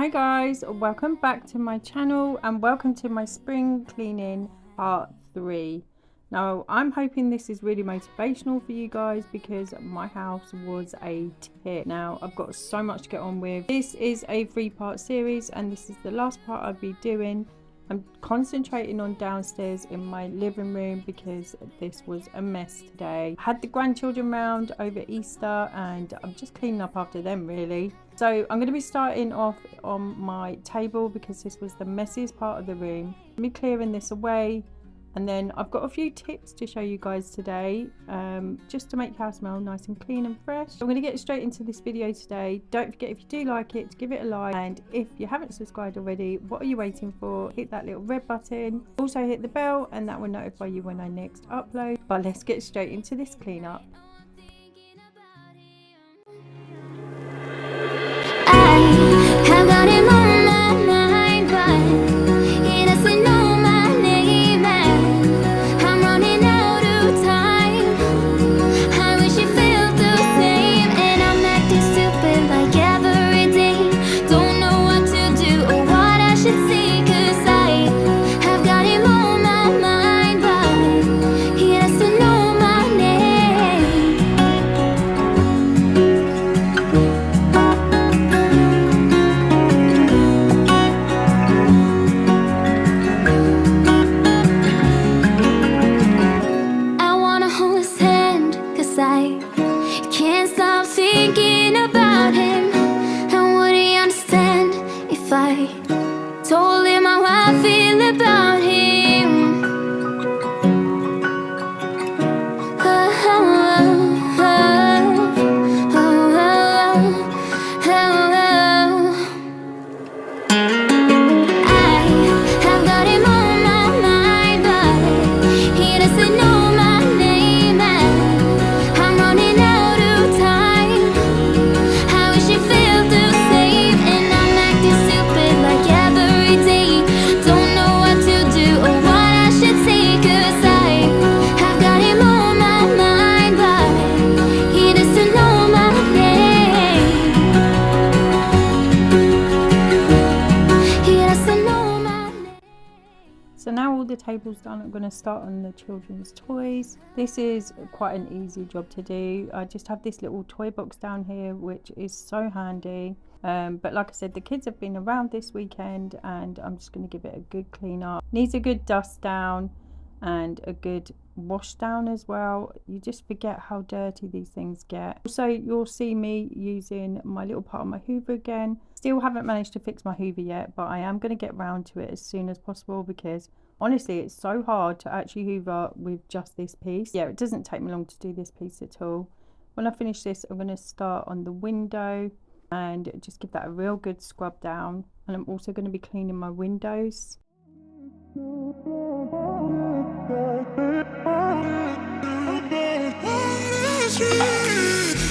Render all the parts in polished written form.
Hi guys, welcome back to my channel and welcome to my spring cleaning part 3. Now I'm hoping this is really motivational for you guys because my house was a tip. Now I've got so much to get on with. This is a 3-part series and this is the last part I'll be doing. I'm concentrating on downstairs in my living room because this was a mess today. I had the grandchildren round over Easter and I'm just cleaning up after them really. So I'm going to be starting off on my table because this was the messiest part of the room. Let me clearing this away. And then I've got a few tips to show you guys today, just to make your house smell nice and clean and fresh. I'm going to get straight into this video today. Don't forget, if you do like it, to give it a like. And if you haven't subscribed already, what are you waiting for? Hit that little red button. Also hit the bell and that will notify you when I next upload. But let's get straight into this cleanup. Told him how I feel about him. I have got him on my mind, but he doesn't know my name, and I'm running out of time. I wish he felt the same, and I'm acting stupid like every day. Don't know what to do or what I should say, 'cause I have got him on my mind, but he doesn't know my name. He doesn't know my name. So now all the tables done, I'm going to start on the children's toys. This is quite an easy job to do. I just have this little toy box down here which is so handy. But like I said, the kids have been around this weekend and I'm just going to give it a good clean up. Needs a good dust down and a good wash down as well. You just forget how dirty these things get. Also, you'll see me using my little part of my hoover again. Still haven't managed to fix my hoover yet, but I am going to get round to it as soon as possible because honestly it's so hard to actually hoover with just this piece. Yeah, it doesn't take me long to do this piece at all. When I finish this, I'm going to start on the window and just give that a real good scrub down. And I'm also going to be cleaning my windows.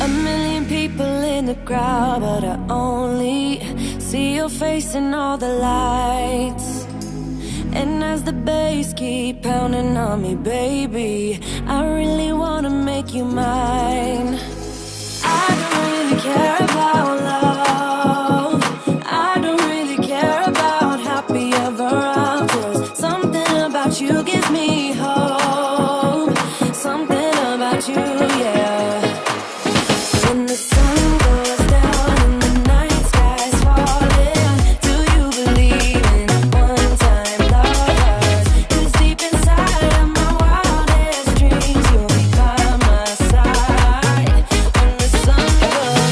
A million people in the crowd, but I only see your face in all the lights. And as the bass keep pounding on me, baby, I really wanna make you mine. I don't really care about love. I don't really care about happy ever afters. Something about you gives me hope. Something about you, yeah. When the sun goes down and the night sky's falling, do you believe in one-time lovers? 'Cause deep inside of my wildest dreams, you'll be by my side. When the sun goes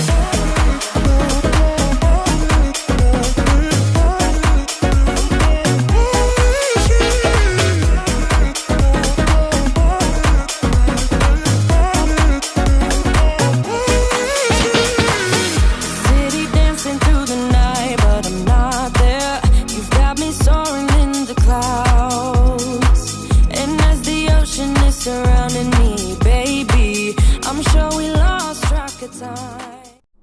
surrounding me, baby. I'm sure we lost track of time.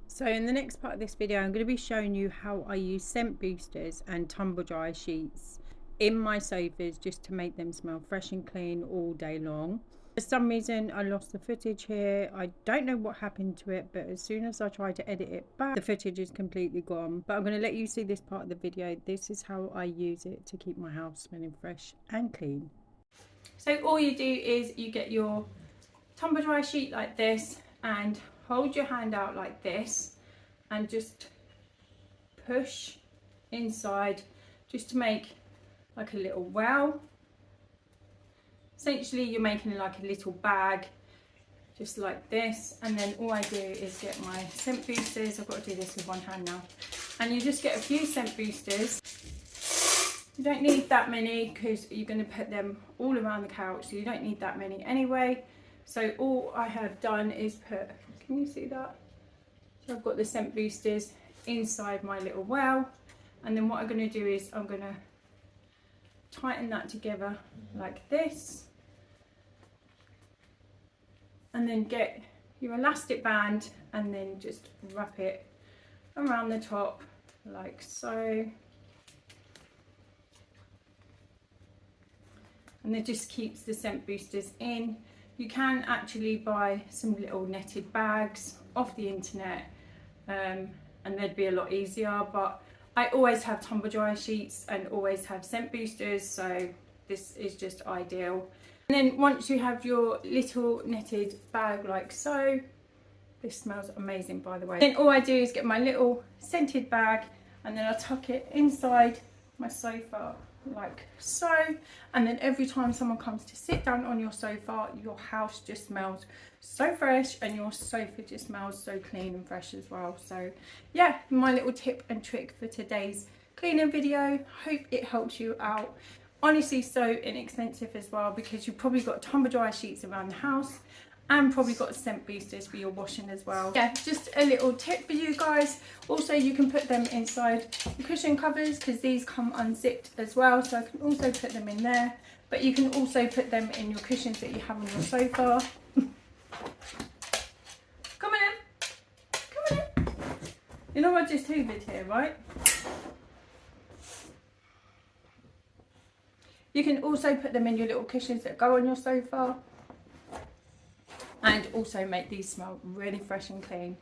So in the next part of this video, I'm going to be showing you how I use scent boosters and tumble dry sheets in my sofas just to make them smell fresh and clean all day long. For some reason I lost the footage here. I don't know what happened to it, but as soon as I try to edit it back, the footage is completely gone. But I'm going to let you see this part of the video. This is how I use it to keep my house smelling fresh and clean. So all you do is you get your tumble dryer sheet like this and hold your hand out like this and just push inside just to make like a little well. Essentially you're making like a little bag just like this, and then all I do is get my scent boosters. I've got to do this with one hand now, and you just get a few scent boosters. You don't need that many because you're going to put them all around the couch, so you don't need that many anyway. So all I have done is put, can you see that? So I've got the scent boosters inside my little well, and then what I'm going to do is I'm going to tighten that together like this, and then get your elastic band and then just wrap it around the top like so, and it just keeps the scent boosters in. You can actually buy some little netted bags off the internet, and they'd be a lot easier, but I always have tumble dryer sheets and always have scent boosters, so this is just ideal. And then once you have your little netted bag like so, this smells amazing by the way, then all I do is get my little scented bag and then I tuck it inside my sofa like so, and then every time someone comes to sit down on your sofa, your house just smells so fresh and your sofa just smells so clean and fresh as well. So yeah, my little tip and trick for today's cleaning video. Hope it helps you out. Honestly, so inexpensive as well, because you've probably got tumble dryer sheets around the house and probably got scent boosters for your washing as well. Yeah, just a little tip for you guys. Also, you can put them inside the cushion covers because these come unzipped as well, so I can also put them in there, but you can also put them in your cushions that you have on your sofa. Come on in, come on in. You know I just hoovered here, right? You can also put them in your little cushions that go on your sofa, and also make these smell really fresh and clean.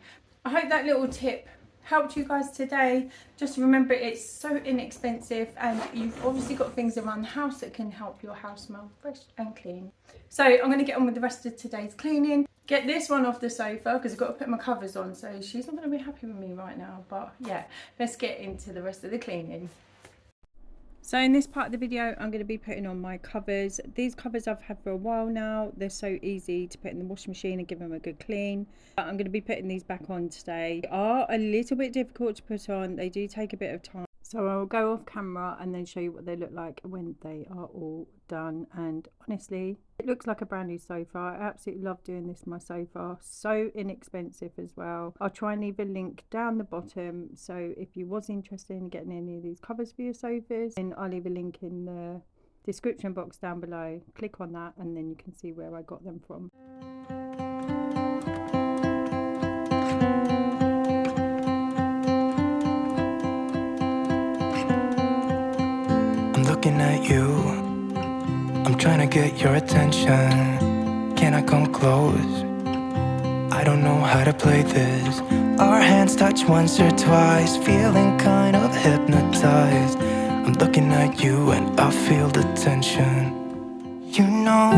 I hope that little tip helped you guys today. Just remember, it's so inexpensive and you've obviously got things around the house that can help your house smell fresh and clean. So I'm going to get on with the rest of today's cleaning. Get this one off the sofa because I've got to put my covers on, so she's not going to be happy with me right now, but yeah, let's get into the rest of the cleaning. So in this part of the video, I'm going to be putting on my covers. These covers I've had for a while now. They're so easy to put in the washing machine and give them a good clean. But I'm going to be putting these back on today. They are a little bit difficult to put on. They do take a bit of time. So I'll go off camera and then show you what they look like when they are all done. And honestly, it looks like a brand new sofa. I absolutely love doing this on my sofa. So inexpensive as well. I'll try and leave a link down the bottom. So if you was interested in getting any of these covers for your sofas, then I'll leave a link in the description box down below. Click on that and then you can see where I got them from. Looking at you, I'm trying to get your attention. Can I come close? I don't know how to play this. Our hands touch once or twice, feeling kind of hypnotized. I'm looking at you and I feel the tension. You know,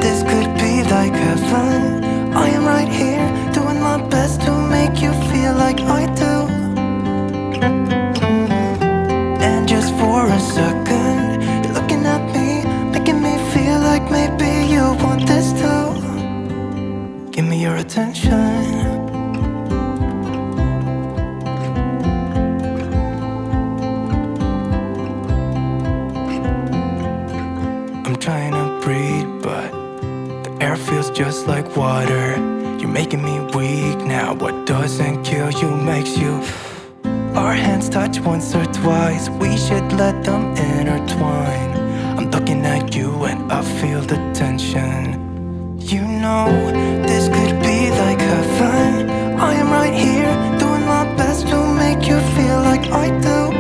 this could be like heaven. I am right here, doing my best to make you feel like I do. And just for a second, you're looking at me, making me feel like maybe you want this too. Give me your attention. I'm trying to breathe, but the air feels just like water. You're making me weak now. What doesn't kill you makes you. Our hands touch once or twice, we should let them intertwine. I'm looking at you and I feel the tension. You know, this could be like heaven. I am right here, doing my best to make you feel like I do.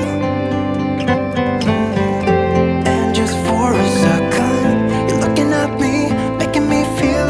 And just for a second, you're looking at me, making me feel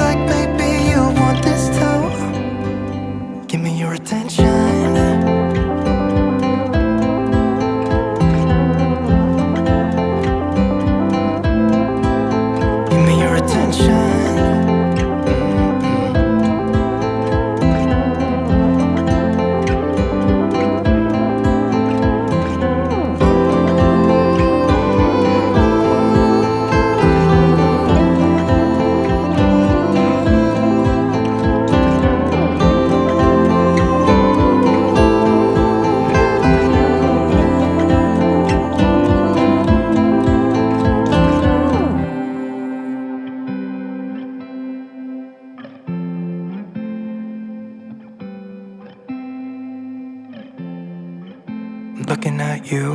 looking at you.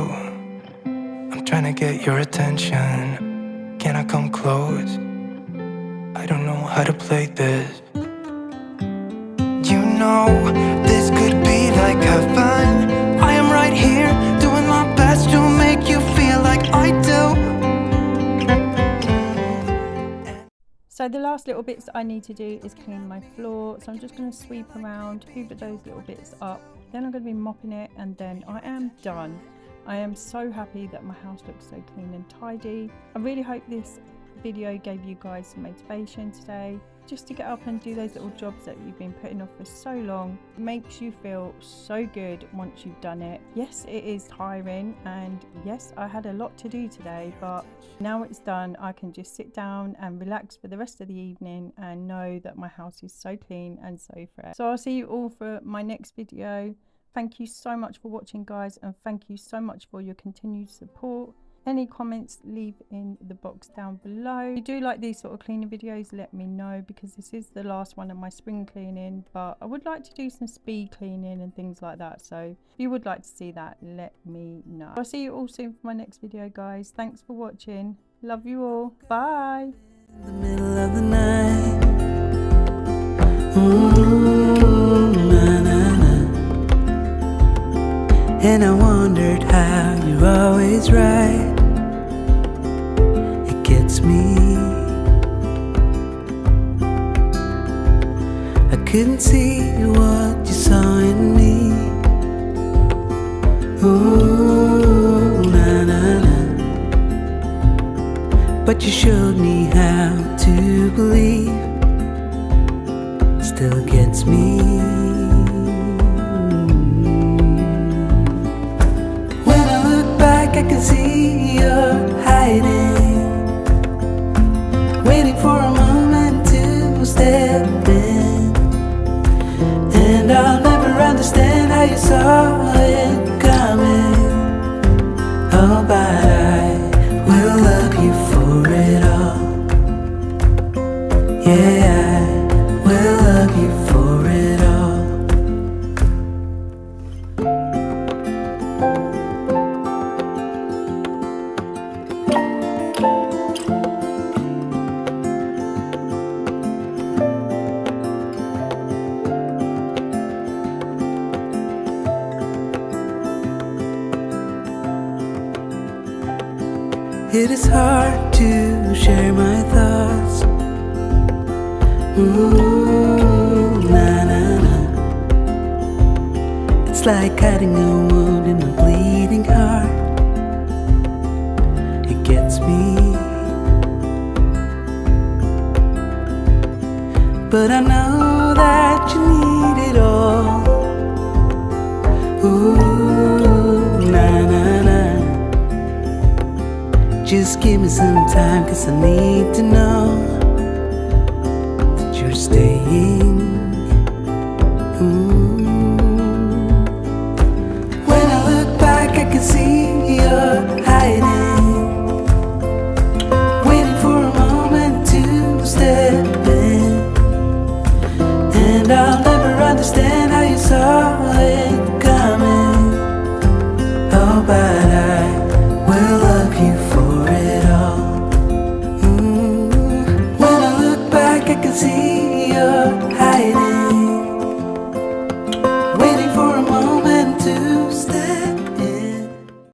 I'm trying to get your attention. Can I come close? I don't know how to play this. You know, this could be like heaven. I am right here, doing my best to make you feel like I do. So the last little bits that I need to do is clean my floor. So I'm just going to sweep around, hoover those little bits up. Then I'm going to be mopping it, and then I am done. I am so happy that my house looks so clean and tidy. I really hope this video gave you guys some motivation today, just to get up and do those little jobs that you've been putting off for so long. It makes you feel so good once you've done it. Yes, it is tiring, and yes, I had a lot to do today, but now it's done, I can just sit down and relax for the rest of the evening and know that my house is so clean and so fresh. So I'll see you all for my next video. Thank you so much for watching, guys, and thank you so much for your continued support. Any comments, leave in the box down below. If you do like these sort of cleaning videos, let me know, because this is the last one of my spring cleaning, but I would like to do some speed cleaning and things like that. So if you would like to see that, let me know. I'll see you all soon for my next video, guys. Thanks for watching. Love you all. Bye. The middle of the night. Ooh, na, na, na. And I wondered how you're always right. It gets me. I couldn't see what you saw in me. Ooh, na, na, na. But you showed me how to believe. Still gets me. When I look back, I can see you're hiding, waiting for a moment to step in. And I'll never understand how you saw it coming. Oh, but I will love you for it all. Yeah, I will love you for it all. It is hard to share my thoughts. Ooh, na, na, na. It's like hiding a wound in a bleeding heart. It gets me. But I know that you need it all. Ooh, na, na, na. Just give me some time, 'cause I need to know that you're staying. When I look back, I can see you're hiding, waiting for a moment to step in. And I'll never understand how you saw it coming. Oh, but I will love you for it all. When I look back, I can see you're hiding,